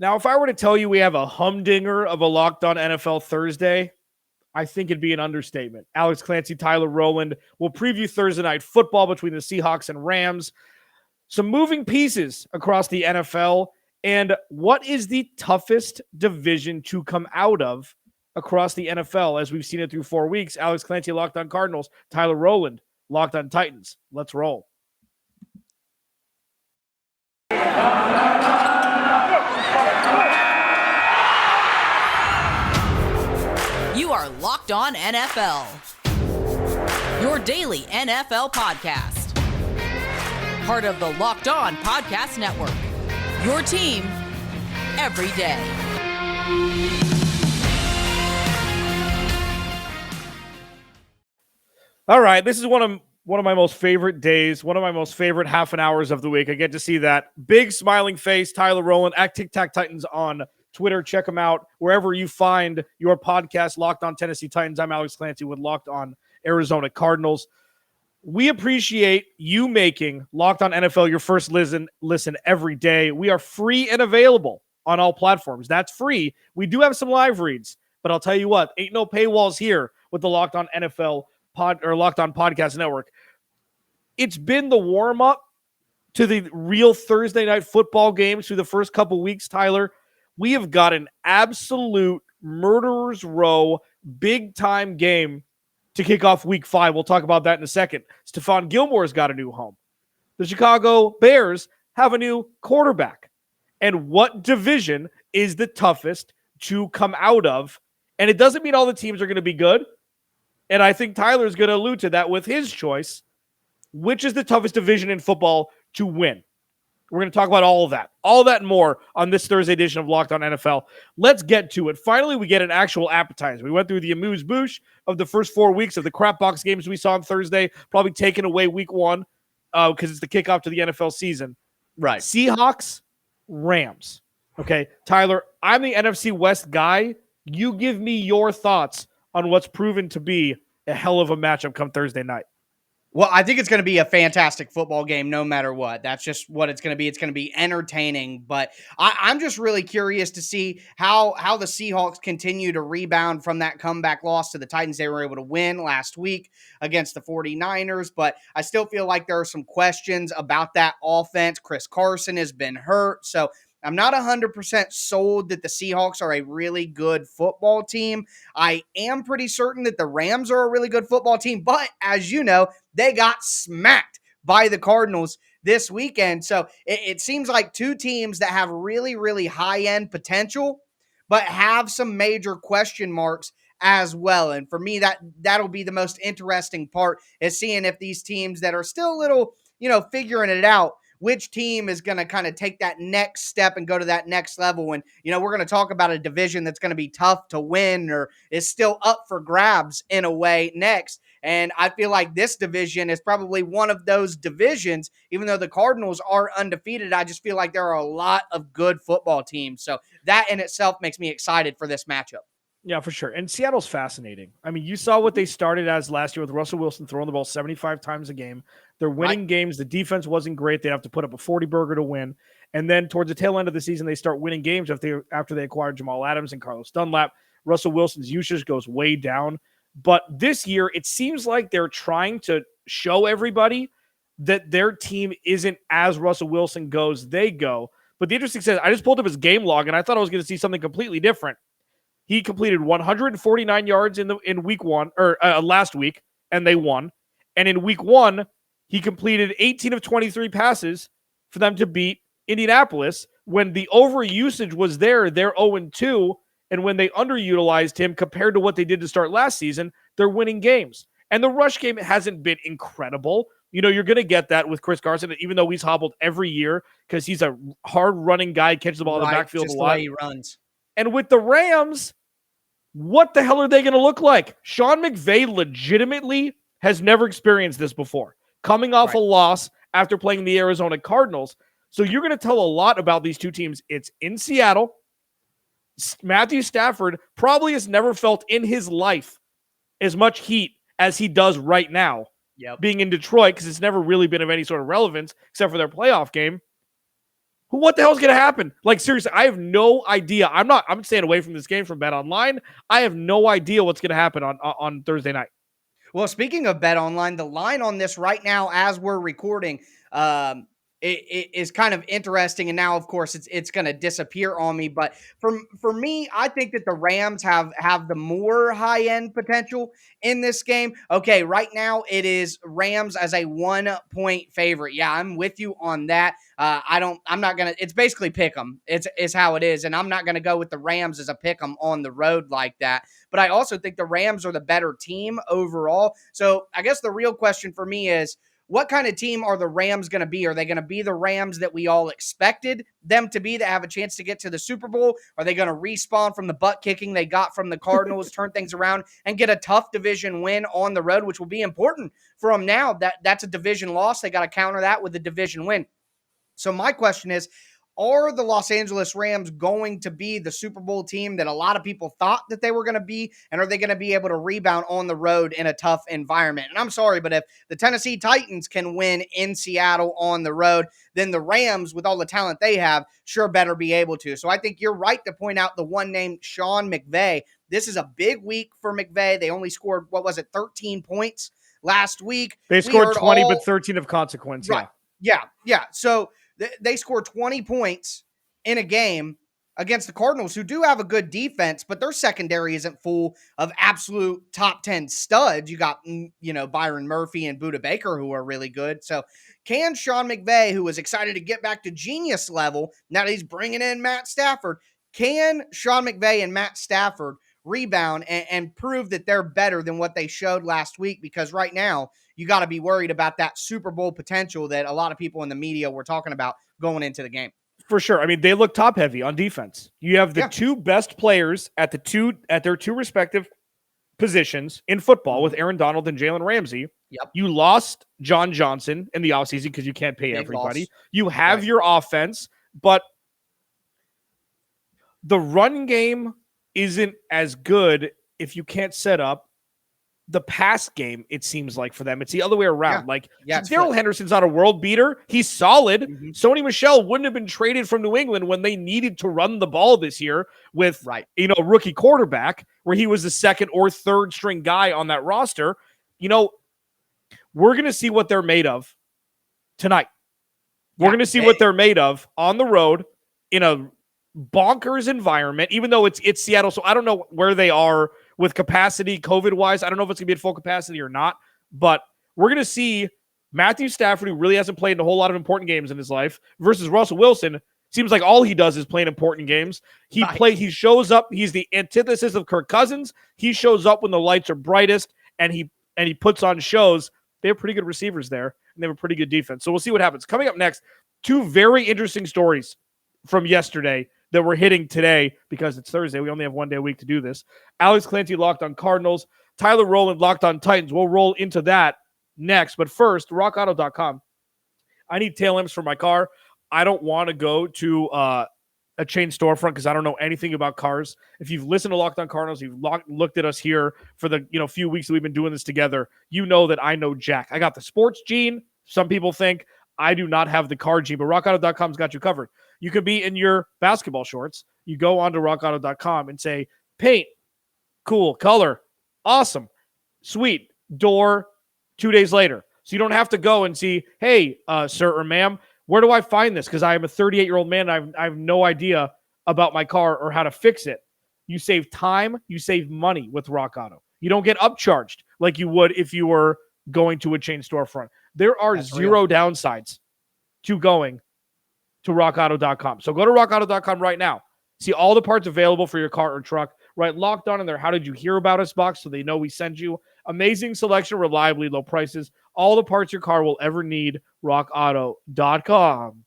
Now, if I were to tell you we have a humdinger of a Locked On NFL Thursday, I think it'd be an understatement. Alex Clancy, Tyler Rowland will preview Thursday night football between the Seahawks and Rams. Some moving pieces across the NFL. And what is the toughest division to come out of across the NFL as we've seen it through 4 weeks? Alex Clancy, Locked On Cardinals. Tyler Rowland, Locked On Titans. Let's roll. You are Locked On NFL, your daily NFL podcast. Part of the Locked On Podcast Network, your team every day. All right, this is one of my most favorite days, one of my most favorite half an hours of the week. I get to see that big smiling face, Tyler Rowland at Tic Tac Titans on Twitter. Check them out wherever you find your podcast. Locked On Tennessee Titans. I'm Alex Clancy with Locked On Arizona Cardinals. We appreciate you making Locked On NFL your first listen every day. We are free and available on all platforms. That's free. We do have some live reads, but I'll tell you what, ain't no paywalls here with the Locked On NFL Locked On Podcast Network. It's been the warm-up to the real Thursday night football games through the first couple weeks, Tyler. We have got an absolute murderer's row, big-time game to kick off week 5. We'll talk about that in a second. Stephon Gilmore's got a new home. The Chicago Bears have a new quarterback. And what division is the toughest to come out of? And it doesn't mean all the teams are going to be good. And I think Tyler's going to allude to that with his choice. Which is the toughest division in football to win? We're going to talk about all of that and more on this Thursday edition of Locked On NFL. Let's get to it. Finally, we get an actual appetizer. We went through the amuse-bouche of the first 4 weeks of the crap box games we saw on Thursday, probably taking away week 1 because it's the kickoff to the NFL season. Right. Seahawks, Rams. Okay, Tyler, I'm the NFC West guy. You give me your thoughts on what's proven to be a hell of a matchup come Thursday night. Well, I think it's going to be a fantastic football game no matter what. That's just what it's going to be. It's going to be entertaining. But I'm just really curious to see how the Seahawks continue to rebound from that comeback loss to the Titans. They were able to win last week against the 49ers. But I still feel like there are some questions about that offense. Chris Carson has been hurt. So I'm not 100% sold that the Seahawks are a really good football team. I am pretty certain that the Rams are a really good football team, but as you know, they got smacked by the Cardinals this weekend. So it seems like two teams that have really, really high-end potential, but have some major question marks as well. And for me, that'll be the most interesting part, is seeing if these teams that are still a little, figuring it out, which team is going to kind of take that next step and go to that next level. And, we're going to talk about a division that's going to be tough to win or is still up for grabs in a way next. And I feel like this division is probably one of those divisions, even though the Cardinals are undefeated. I just feel like there are a lot of good football teams. So that in itself makes me excited for this matchup. Yeah, for sure. And Seattle's fascinating. I mean, you saw what they started as last year with Russell Wilson throwing the ball 75 times a game. They're winning games. The defense wasn't great. They have to put up a 40-burger to win. And then towards the tail end of the season, they start winning games after they acquired Jamal Adams and Carlos Dunlap. Russell Wilson's usage goes way down. But this year, it seems like they're trying to show everybody that their team isn't as Russell Wilson goes, they go. But the interesting thing is, I just pulled up his game log, and I thought I was going to see something completely different. He completed 149 yards in week 1 or last week, and they won. And in week 1, he completed 18 of 23 passes for them to beat Indianapolis. When the overusage was there, they're 0-2. And when they underutilized him compared to what they did to start last season, they're winning games. And the rush game hasn't been incredible. You're going to get that with Chris Carson, even though he's hobbled every year because he's a hard-running guy, catches the ball in the backfield a lot. Just the way he runs. And with the Rams, what the hell are they going to look like? Sean McVay legitimately has never experienced this before, coming off a loss after playing the Arizona Cardinals. So you're going to tell a lot about these two teams. It's in Seattle. Matthew Stafford probably has never felt in his life as much heat as he does right now, being in Detroit, because it's never really been of any sort of relevance except for their playoff game. What the hell is going to happen? Like, seriously, I have no idea. I'm staying away from this game from BetOnline. I have no idea what's going to happen on Thursday night. Well, speaking of BetOnline, the line on this right now, as we're recording, it is kind of interesting. And now, of course, it's going to disappear on me. But for me, I think that the Rams have the more high end potential in this game. Okay, right now it is Rams as a 1-point favorite. Yeah, I'm with you on that. I'm not gonna. It's basically pick 'em. It's how it is, and I'm not gonna go with the Rams as a pick 'em on the road like that. But I also think the Rams are the better team overall. So I guess the real question for me is, what kind of team are the Rams going to be? Are they going to be the Rams that we all expected them to be, that have a chance to get to the Super Bowl? Are they going to respawn from the butt kicking they got from the Cardinals, turn things around, and get a tough division win on the road, which will be important for them now? That's a division loss. They got to counter that with a division win. So my question is, are the Los Angeles Rams going to be the Super Bowl team that a lot of people thought that they were going to be? And are they going to be able to rebound on the road in a tough environment? And I'm sorry, but if the Tennessee Titans can win in Seattle on the road, then the Rams, with all the talent they have, sure better be able to. So I think you're right to point out the one named Sean McVay. This is a big week for McVay. They only scored, 13 points last week. They scored 20, but 13 of consequence. Right. Yeah. So they scored 20 points in a game against the Cardinals, who do have a good defense, but their secondary isn't full of absolute top 10 studs. You got, Byron Murphy and Budda Baker, who are really good. So can Sean McVay, who was excited to get back to genius level, now that he's bringing in Matt Stafford, can Sean McVay and Matt Stafford rebound and prove that they're better than what they showed last week? Because right now, you got to be worried about that Super Bowl potential that a lot of people in the media were talking about going into the game. For sure. I mean, they look top heavy on defense. You have the two best players at their two respective positions in football with Aaron Donald and Jalen Ramsey. Yep. You lost John Johnson in the offseason because you can't pay everybody. Loss. You have your offense, but the run game isn't as good if you can't set up the pass game, it seems like, for them. It's the other way around. Darrell Henderson's not a world beater. He's solid. Sony Michel wouldn't have been traded from New England when they needed to run the ball this year with a rookie quarterback, where he was the second or third string guy on that roster. We're going to see what they're made of tonight. We're going to see what they're made of on the road in a bonkers environment, even though it's Seattle. So I don't know where they are with capacity, COVID-wise. I don't know if it's going to be at full capacity or not, but we're going to see Matthew Stafford, who really hasn't played in a whole lot of important games in his life, versus Russell Wilson. Seems like all he does is play in important games. He shows up. He's the antithesis of Kirk Cousins. He shows up when the lights are brightest, and he puts on shows. They have pretty good receivers there, and they have a pretty good defense. So we'll see what happens. Coming up next, two very interesting stories from yesterday that we're hitting today because it's Thursday. We only have one day a week to do this. Alex Clancy locked on Cardinals. Tyler Rowland locked on Titans. We'll roll into that next. But first, rockauto.com. I need tail lamps for my car. I don't want to go to a chain storefront because I don't know anything about cars. If you've listened to Locked on Cardinals, you've looked at us here for the few weeks that we've been doing this together, you know that I know Jack. I got the sports gene. Some people think I do not have the car gene, but rockauto.com's got you covered. You could be in your basketball shorts. You go onto rockauto.com and say, paint, cool, color, awesome, sweet, door, 2 days later. So you don't have to go and see, hey, sir or ma'am, where do I find this? Because I am a 38-year-old man. I have no idea about my car or how to fix it. You save time. You save money with Rock Auto. You don't get upcharged like you would if you were going to a chain storefront. There are zero downsides to going to rockauto.com. So go to rockauto.com right now. See all the parts available for your car or truck. Right, locked on in there. How did you hear about us box so they know we send you. Amazing selection, reliably low prices. All the parts your car will ever need. rockauto.com.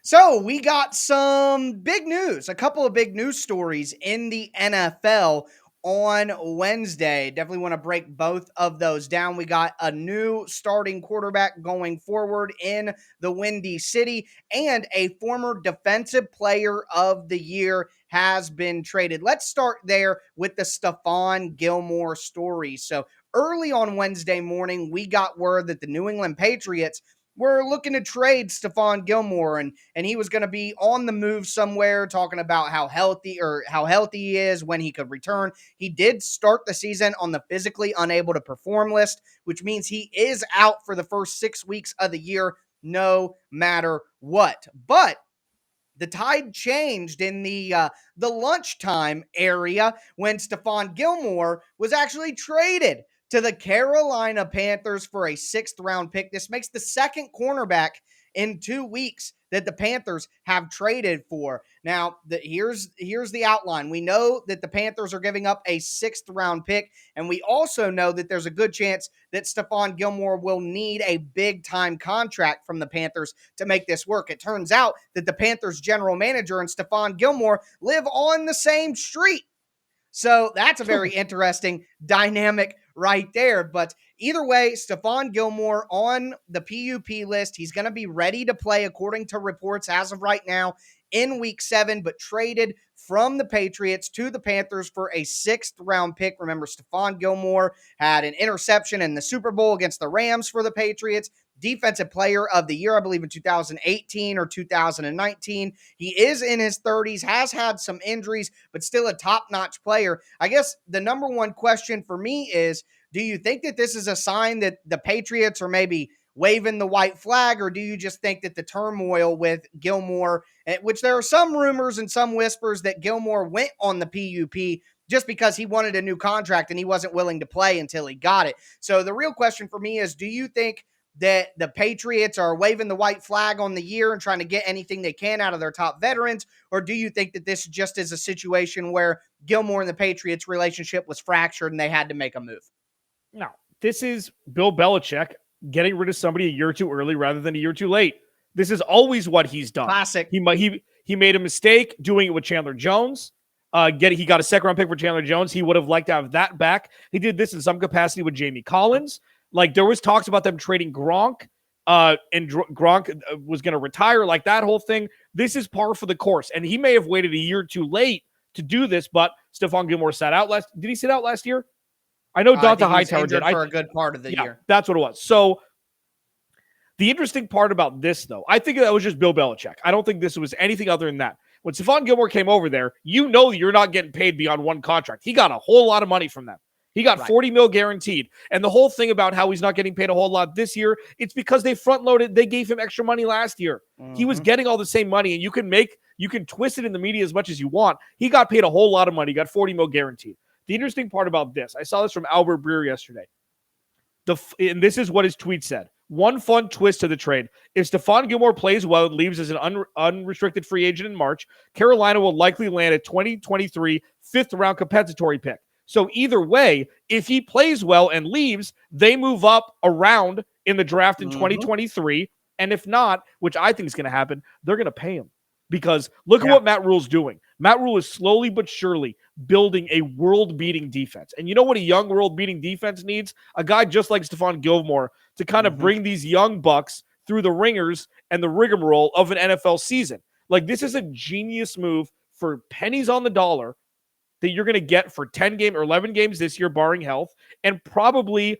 So we got some big news, a couple of big news stories in the NFL on Wednesday. Definitely want to break both of those down. We got a new starting quarterback going forward in the Windy City and a former defensive player of the year has been traded. Let's start there with the Stephon Gilmore story. So early on Wednesday morning, we got word that the New England Patriots were looking to trade Stephon Gilmore, and he was going to be on the move somewhere, talking about how healthy he is, when he could return. He did start the season on the physically unable to perform list, which means he is out for the first 6 weeks of the year, no matter what. But the tide changed in the lunchtime area when Stephon Gilmore was actually traded to the Carolina Panthers for a 6th-round pick. This makes the second cornerback in 2 weeks that the Panthers have traded for. Now, here's the outline. We know that the Panthers are giving up a 6th-round pick, and we also know that there's a good chance that Stephon Gilmore will need a big-time contract from the Panthers to make this work. It turns out that the Panthers general manager and Stephon Gilmore live on the same street. So that's a very interesting dynamic right there. But either way, Stephon Gilmore on the PUP list. He's going to be ready to play according to reports as of right now in week 7, but traded from the Patriots to the Panthers for a 6th-round pick. Remember, Stephon Gilmore had an interception in the Super Bowl against the Rams for the Patriots. Defensive Player of the Year, I believe, in 2018 or 2019. He is in his 30s, has had some injuries, but still a top-notch player. I guess the number one question for me is, do you think that this is a sign that the Patriots are maybe waving the white flag, or do you just think that the turmoil with Gilmore, which there are some rumors and some whispers that Gilmore went on the PUP just because he wanted a new contract and he wasn't willing to play until he got it? So the real question for me is, do you think that the Patriots are waving the white flag on the year and trying to get anything they can out of their top veterans? Or do you think that this just is a situation where Gilmore and the Patriots relationship was fractured and they had to make a move? No, this is Bill Belichick getting rid of somebody a year too early rather than a year too late. This is always what he's done. Classic. He made a mistake doing it with Chandler Jones. He got a 2nd-round pick for Chandler Jones. He would have liked to have that back. He did this in some capacity with Jamie Collins. Like, there was talks about them trading Gronk, and Gronk was going to retire, like that whole thing. This is par for the course, and he may have waited a year too late to do this, but Stephon Gilmore sat out last. Did he sit out last year? I know Dante Hightower did. For a good part of the year. That's what it was. So the interesting part about this, though, I think that was just Bill Belichick. I don't think this was anything other than that. When Stephon Gilmore came over there, you know you're not getting paid beyond one contract. He got a whole lot of money from them. He got $40 million guaranteed. And the whole thing about how he's not getting paid a whole lot this year, it's because they front-loaded. They gave him extra money last year. Mm-hmm. He was getting all the same money, and you can twist it in the media as much as you want. He got paid a whole lot of money. He got $40 million guaranteed. The interesting part about this, I saw this from Albert Breer yesterday. And this is what his tweet said. One fun twist to the trade. If Stephon Gilmore plays well and leaves as an unrestricted free agent in March, Carolina will likely land a 2023 5th-round compensatory pick. So either way, if he plays well and leaves, they move up around in the draft in 2023. And if not, which I think is going to happen, they're going to pay him. Because look at what Matt Rule's doing. Matt Rule is slowly but surely building a world-beating defense. And you know what a young world-beating defense needs? A guy just like Stephon Gilmore to kind of bring these young bucks through the ringers and the rigmarole of an NFL season. Like, this is a genius move for pennies on the dollar that you're going to get for 10 games or 11 games this year, barring health, and probably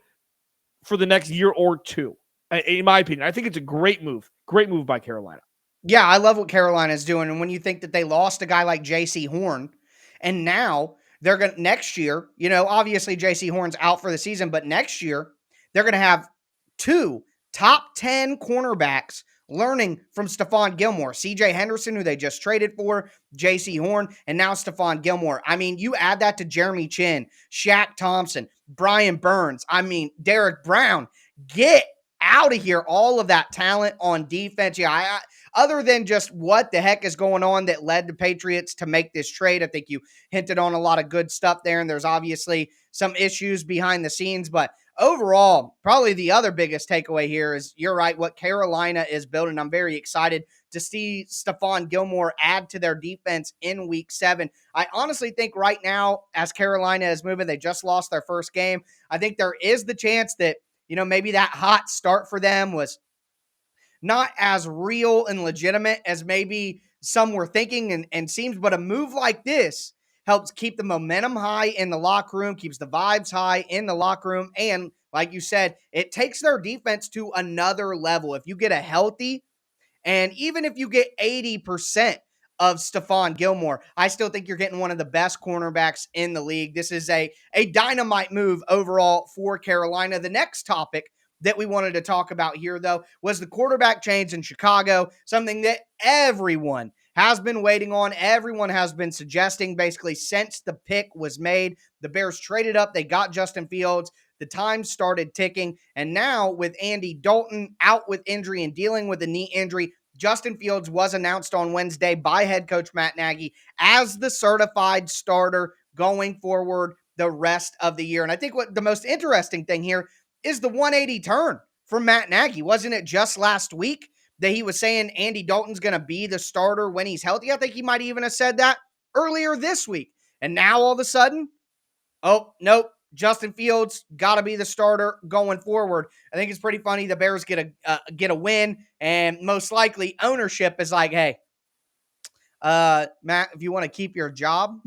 for the next year or two, in my opinion. I think it's a great move. Great move by Carolina. Yeah, I love what Carolina is doing. And when you think that they lost a guy like J.C. Horn, and now they're going to, next year, obviously J.C. Horn's out for the season, but next year they're going to have 2 top 10 cornerbacks learning from Stephon Gilmore. C.J. Henderson, who they just traded for, J.C. Horn, and now Stephon Gilmore. I mean, you add that to Jeremy Chin, Shaq Thompson, Brian Burns, Derek Brown. Get out of here, all of that talent on defense. Yeah, other than just what the heck is going on that led the Patriots to make this trade, I think you hinted on a lot of good stuff there, and there's obviously some issues behind the scenes, but overall, probably the other biggest takeaway here is, you're right, what Carolina is building. I'm very excited to see Stephon Gilmore add to their defense in week 7. I honestly think right now, as Carolina is moving, they just lost their first game. I think there is the chance that, maybe that hot start for them was not as real and legitimate as maybe some were thinking and seems, but a move like this helps keep the momentum high in the locker room, keeps the vibes high in the locker room. And like you said, it takes their defense to another level. If you get a healthy, and even if you get 80% of Stephon Gilmore, I still think you're getting one of the best cornerbacks in the league. This is a dynamite move overall for Carolina. The next topic that we wanted to talk about here, though, was the quarterback change in Chicago, something that everyone has been waiting on. Everyone has been suggesting basically since the pick was made. The Bears traded up. They got Justin Fields. The time started ticking. And now with Andy Dalton out with injury and dealing with a knee injury, Justin Fields was announced on Wednesday by head coach Matt Nagy as the certified starter going forward the rest of the year. And I think what the most interesting thing here is the 180 turn from Matt Nagy. Wasn't it just last week that he was saying Andy Dalton's going to be the starter when he's healthy? I think he might even have said that earlier this week. And now all of a sudden, oh, nope, Justin Fields got to be the starter going forward. I think it's pretty funny. The Bears get a win, and most likely ownership is like, hey, Matt, if you want to keep your job,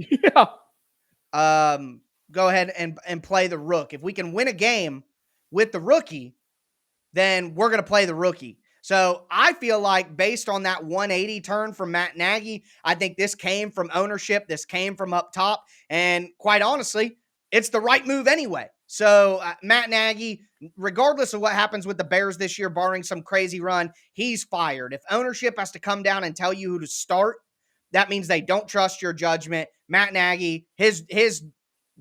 go ahead and play the rook. If we can win a game with the rookie, then we're going to play the rookie. So I feel like based on that 180 turn from Matt Nagy, I think this came from ownership. This came from up top. And quite honestly, it's the right move anyway. So Matt Nagy, regardless of what happens with the Bears this year, barring some crazy run, he's fired. If ownership has to come down and tell you who to start, that means they don't trust your judgment. Matt Nagy, his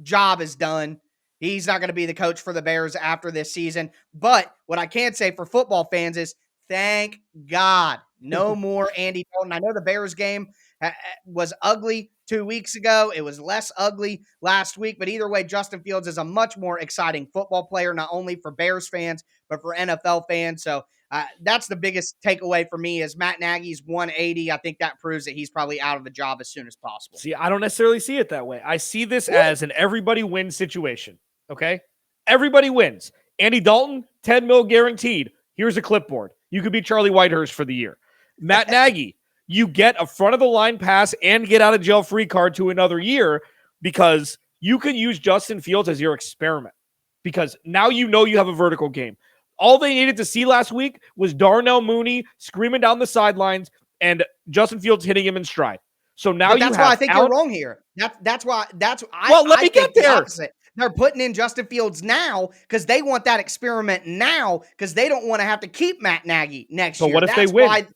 job is done. He's not going to be the coach for the Bears after this season. But what I can say for football fans is thank God no more Andy Dalton. I know the Bears game was ugly 2 weeks ago. It was less ugly last week. But either way, Justin Fields is a much more exciting football player, not only for Bears fans, but for NFL fans. So that's the biggest takeaway for me is Matt Nagy's 180. I think that proves that he's probably out of the job as soon as possible. See, I don't necessarily see it that way. I see this as an everybody wins situation. Okay? Everybody wins. Andy Dalton, $10 million guaranteed. Here's a clipboard. You could be Charlie Whitehurst for the year. Matt Nagy, you get a front of the line pass and get out of jail free card to another year because you can use Justin Fields as your experiment because now you know you have a vertical game. All they needed to see last week was Darnell Mooney screaming down the sidelines and Justin Fields hitting him in stride. So now that's why I think you're wrong here. Let me get there. They're putting in Justin Fields now because they want that experiment now because they don't want to have to keep Matt Nagy next year. But what if they win?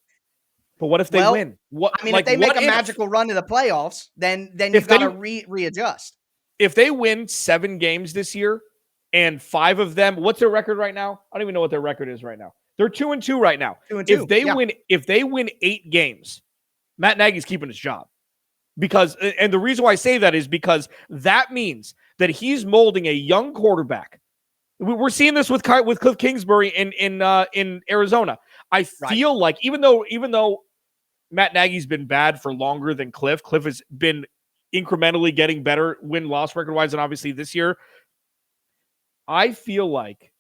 But what if they win? If they make a magical run to the playoffs, then you've got to readjust. If they win 7 games this year and 5 of them, what's their record right now? I don't even know what their record is right now. They're 2-2 right now. 2-2. If they win 8 games, Matt Nagy's keeping his job. Because, and the reason why I say that is because that means that he's molding a young quarterback. We're seeing this with Cliff Kingsbury in Arizona. I feel like even though Matt Nagy's been bad for longer than Cliff has been incrementally getting better win-loss record-wise, and obviously this year, I feel like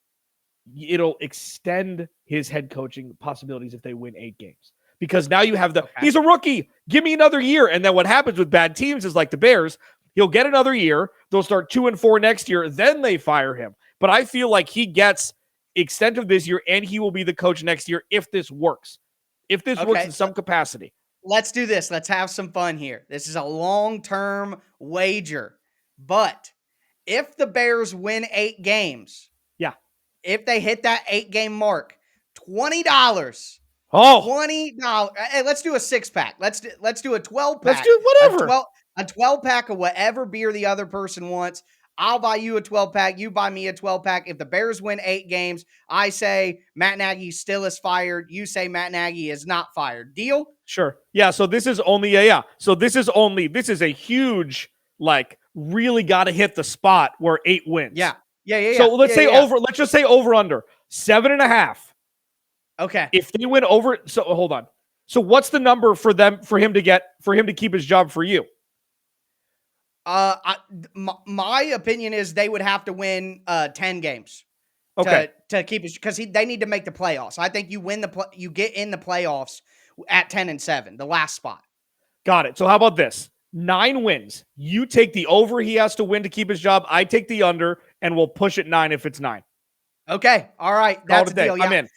it'll extend his head coaching possibilities if they win 8 games. Because now you have he's a rookie. Give me another year. And then what happens with bad teams is like the Bears, he'll get another year. They'll start 2-4 next year. Then they fire him. But I feel like he gets extent of this year and he will be the coach next year if this works. If this works in some capacity. Let's do this. Let's have some fun here. This is a long-term wager. But if the Bears win 8 games, if they hit that 8-game mark, $20. $20. Hey, let's do a 6-pack. Let's do a 12-pack. Let's do whatever. A 12-pack of whatever beer the other person wants. I'll buy you a 12-pack. You buy me a 12-pack. If the Bears win 8 games, I say Matt Nagy still is fired. You say Matt Nagy is not fired. Deal? Sure. Yeah. So this is only So this is a huge, really got to hit the spot where 8 wins. Yeah. So let's let's just say over under 7.5. Okay. If they win over, so hold on. So what's the number for him to keep his job for you? My opinion is they would have to win 10 games to keep it because they need to make the playoffs. I think you win you get in the playoffs at 10-7, the last spot. Got it. So how about this? 9 wins. You take the over he has to win to keep his job. I take the under, and we'll push it 9 if it's 9. Okay. All right. Call That's it a a day. deal. Yeah. I'm in.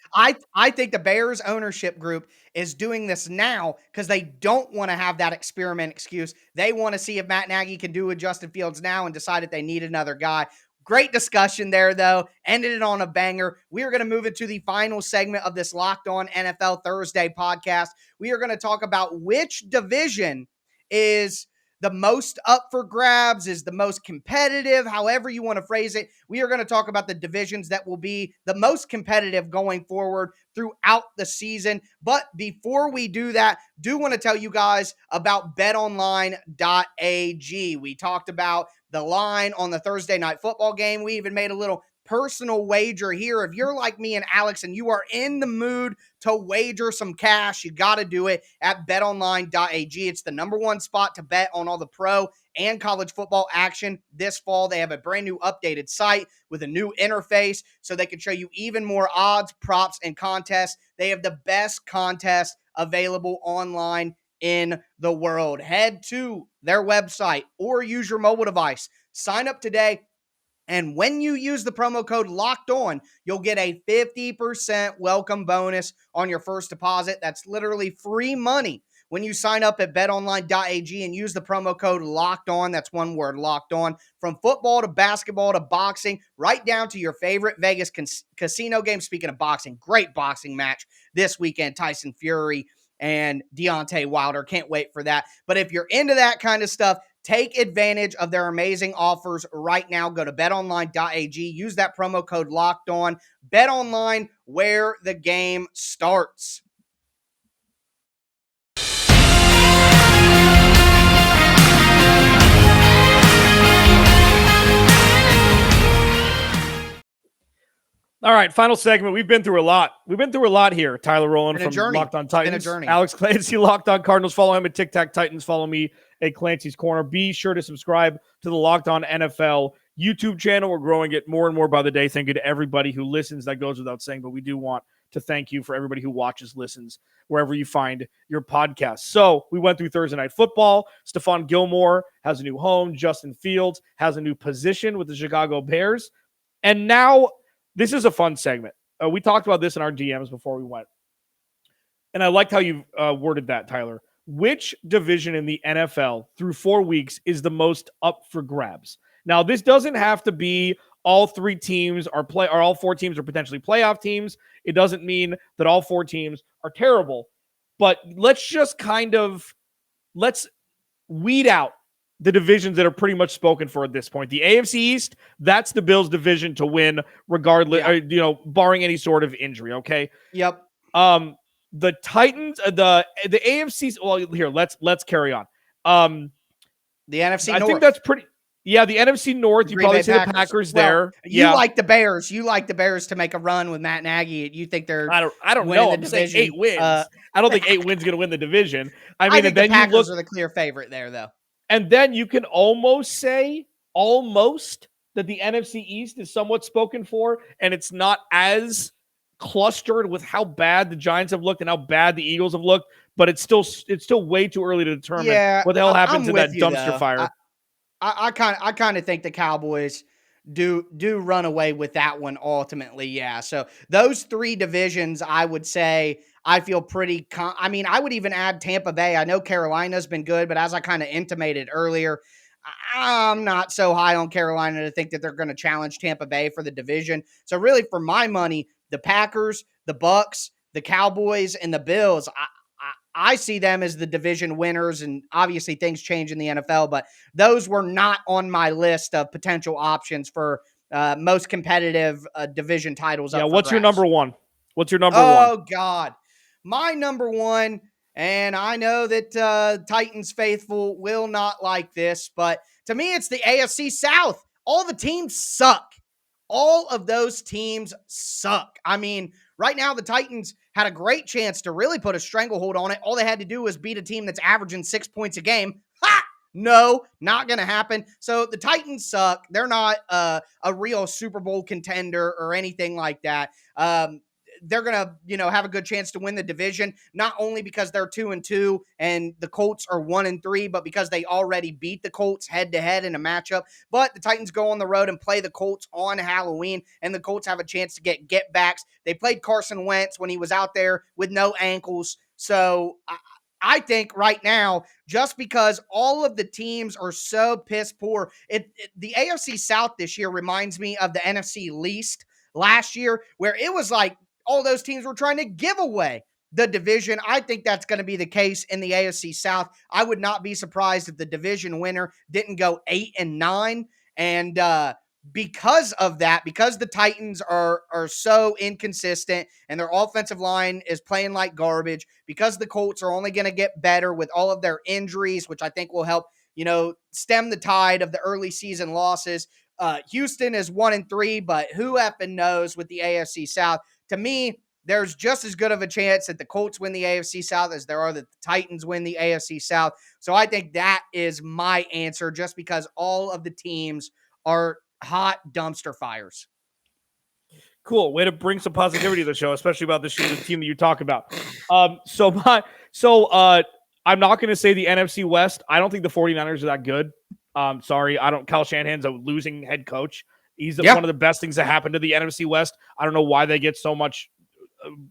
I think the Bears ownership group is doing this now because they don't want to have that experiment excuse. They want to see if Matt Nagy can do with Justin Fields now and decided they need another guy. Great discussion there, though. Ended it on a banger. We are going to move into the final segment of this Locked On NFL Thursday podcast. We are going to talk about which division is the most up for grabs, is the most competitive, however you want to phrase it. We are going to talk about the divisions that will be the most competitive going forward throughout the season. But before we do that, do want to tell you guys about BetOnline.ag. We talked about the line on the Thursday night football game. We even made a little personal wager here. If you're like me and Alex and you are in the mood to wager some cash, you got to do it at betonline.ag. It's the number one spot to bet on all the pro and college football action this fall. They have a brand new updated site with a new interface so they can show you even more odds, props, and contests. They have the best contests available online in the world. Head to their website or use your mobile device. Sign up today. And when you use the promo code Locked On, you'll get a 50% welcome bonus on your first deposit. That's literally free money when you sign up at betonline.ag and use the promo code Locked On. That's one word, Locked On. From football to basketball to boxing, right down to your favorite Vegas casino game. Speaking of boxing, great boxing match this weekend. Tyson Fury and Deontay Wilder. Can't wait for that. But if you're into that kind of stuff, take advantage of their amazing offers right now. Go to betonline.ag. Use that promo code Locked On. BetOnline, where the game starts. All right, final segment. We've been through a lot. We've been through a lot here. Tyler Rowland from Locked On Titans. Alex Clancy, Locked On Cardinals. Follow him at Tic Tac Titans. Follow me at Clancy's Corner. Be sure to subscribe to the Locked On NFL YouTube channel. We're growing it more and more by the day. Thank you to everybody who listens. That goes without saying, but we do want to thank you for everybody who watches, listens, wherever you find your podcast. So we went through Thursday Night Football. Stephon Gilmore has a new home. Justin Fields has a new position with the Chicago Bears. And now this is a fun segment. We talked about this in our DMs before we went. And I liked how you worded that, Tyler. Which division in the NFL through 4 weeks is the most up for grabs? Now, this doesn't have to be all 3 teams are or all 4 teams are potentially playoff teams. It doesn't mean that all 4 teams are terrible. But let's just let's weed out the divisions that are pretty much spoken for at this point. The AFC East, that's the Bills division to win regardless, barring any sort of injury, okay? Yep. The Titans, the AFC, well, here, let's carry on. The NFC I North. think that's pretty, the NFC North, you probably say the Packers there. You like the Bears. You like the Bears to make a run with Matt Nagy. You think they're I don't know. I'm saying 8 wins. I don't think 8 wins going to win the division. I mean, think and then the Packers are the clear favorite there, though. And then you can almost say that the NFC East is somewhat spoken for, and it's not as clustered with how bad the Giants have looked and how bad the Eagles have looked, but it's still way too early to determine what the hell happens in that dumpster fire. I kind of think the Cowboys do run away with that one ultimately. Yeah. So those 3 divisions, I would say, I feel pretty I would even add Tampa Bay. I know Carolina's been good, but as I kind of intimated earlier, I'm not so high on Carolina to think that they're going to challenge Tampa Bay for the division. So really, for my money, the Packers, the Bucks, the Cowboys, and the Bills, I see them as the division winners, and obviously things change in the NFL, but those were not on my list of potential options for most competitive division titles. Yeah, what's your number one? What's your number one? Oh, God. My number one, and I know that Titans faithful will not like this, but to me, it's the AFC South. All the teams suck. All of those teams suck. I mean, right now, the Titans had a great chance to really put a stranglehold on it. All they had to do was beat a team that's averaging 6 points a game. Ha! No, not going to happen. So the Titans suck. They're not a real Super Bowl contender or anything like that. they're going to, have a good chance to win the division, not only because they're 2-2 and the Colts are 1-3, but because they already beat the Colts head to head in a matchup. But the Titans go on the road and play the Colts on Halloween, and the Colts have a chance to get backs. They played Carson Wentz when he was out there with no ankles. So I think right now, just because all of the teams are so piss poor, the AFC South this year reminds me of the NFC East last year, where it was like all those teams were trying to give away the division. I think that's going to be the case in the AFC South. I would not be surprised if the division winner didn't go 8-9. And because of that, because the Titans are so inconsistent and their offensive line is playing like garbage, because the Colts are only going to get better with all of their injuries, which I think will help, stem the tide of the early season losses. Houston is 1-3, but who effing knows with the AFC South? To me, there's just as good of a chance that the Colts win the AFC South as there are that the Titans win the AFC South. So I think that is my answer, just because all of the teams are hot dumpster fires. Cool. Way to bring some positivity to the show, especially about the team that you talk about. I'm not going to say the NFC West. I don't think the 49ers are that good. Sorry. Kyle Shanahan's a losing head coach. He's one of the best things that happened to the NFC West. I don't know why they get so much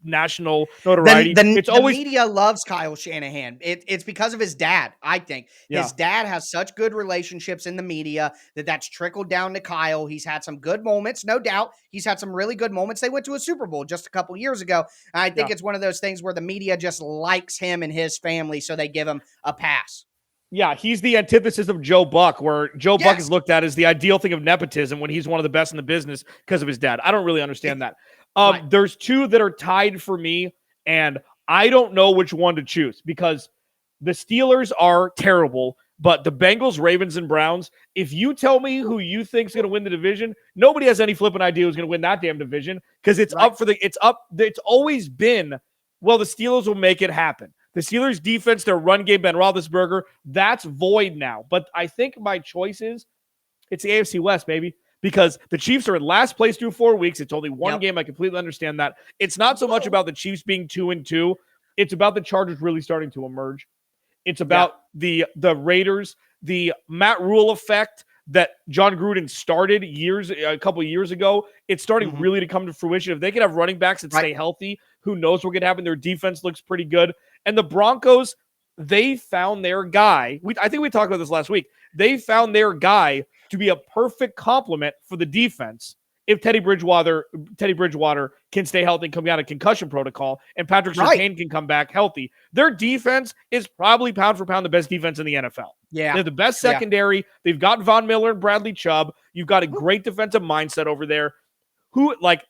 national notoriety. The media loves Kyle Shanahan. It's because of his dad, I think. His dad has such good relationships in the media that's trickled down to Kyle. He's had some good moments, no doubt. He's had some really good moments. They went to a Super Bowl just a couple years ago. And I think it's one of those things where the media just likes him and his family, so they give him a pass. Yeah, he's the antithesis of Joe Buck, where Joe Buck is looked at as the ideal thing of nepotism when he's one of the best in the business because of his dad. I don't really understand that. Right. There's two that are tied for me, and I don't know which one to choose because the Steelers are terrible, but the Bengals, Ravens, and Browns, if you tell me who you think is going to win the division, nobody has any flipping idea who's going to win that damn division because it's it's always been, well, the Steelers will make it happen. The Steelers' defense, their run game, Ben Roethlisberger, that's void now. But I think my choice is it's the AFC West, baby. Because the Chiefs are in last place through 4 weeks. It's only one game. I completely understand that. It's not so much about the Chiefs being 2-2. It's about the Chargers really starting to emerge. It's about the Raiders, the Matt Rule effect that John Gruden started a couple of years ago. It's starting really to come to fruition. If they could have running backs that stay healthy, who knows what could happen? Their defense looks pretty good. And the Broncos, they found their guy. I think we talked about this last week. They found their guy to be a perfect complement for the defense if Teddy Bridgewater can stay healthy and come out of concussion protocol, and Patrick Surtain can come back healthy. Their defense is probably pound for pound the best defense in the NFL. Yeah. They're the best secondary. They've got Von Miller and Bradley Chubb. You've got a great defensive mindset over there.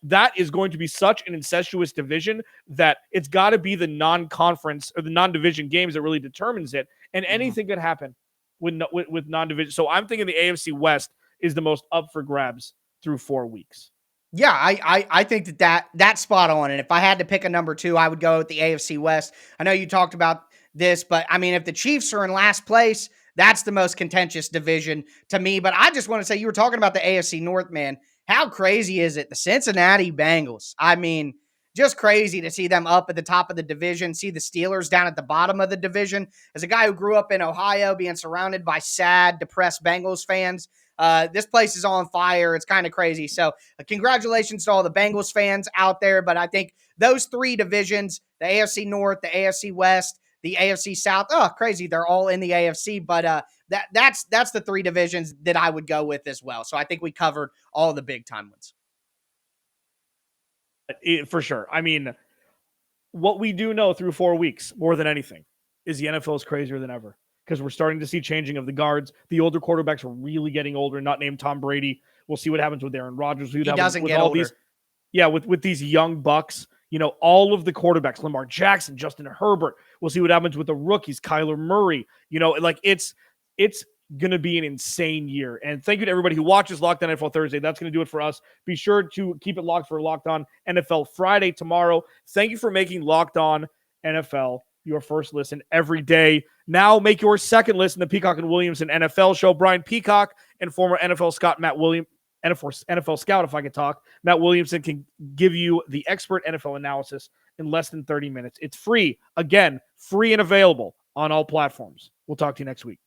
That is going to be such an incestuous division that it's got to be the non-conference or the non-division games that really determines it. And anything could happen with non-division. So I'm thinking the AFC West is the most up for grabs through 4 weeks. Yeah, I think that's spot on. And if I had to pick a number two, I would go with the AFC West. I know you talked about this, but I mean, if the Chiefs are in last place, that's the most contentious division to me. But I just want to say, you were talking about the AFC North, man. How crazy is it? The Cincinnati Bengals. I mean, just crazy to see them up at the top of the division, see the Steelers down at the bottom of the division. As a guy who grew up in Ohio, being surrounded by sad, depressed Bengals fans, this place is on fire. It's kind of crazy. So congratulations to all the Bengals fans out there. But I think those three divisions, the AFC North, the AFC West, the AFC South, crazy. They're all in the AFC. But that's the three divisions that I would go with as well. So I think we covered all the big time ones. For sure. I mean, what we do know through 4 weeks, more than anything, is the NFL is crazier than ever because we're starting to see changing of the guards. The older quarterbacks are really getting older, not named Tom Brady. We'll see what happens with Aaron Rodgers. He doesn't get older. With these young bucks, all of the quarterbacks, Lamar Jackson, Justin Herbert. We'll see what happens with the rookies, Kyler Murray. It's going to be an insane year. And thank you to everybody who watches Locked On NFL Thursday. That's going to do it for us. Be sure to keep it locked for Locked On NFL Friday tomorrow. Thank you for making Locked On NFL your first listen every day. Now make your second listen the Peacock and Williamson NFL show. Brian Peacock and former NFL Scott Matt NFL scout, if I could talk. Matt Williamson can give you the expert NFL analysis in less than 30 minutes. It's free. Again, free and available on all platforms. We'll talk to you next week.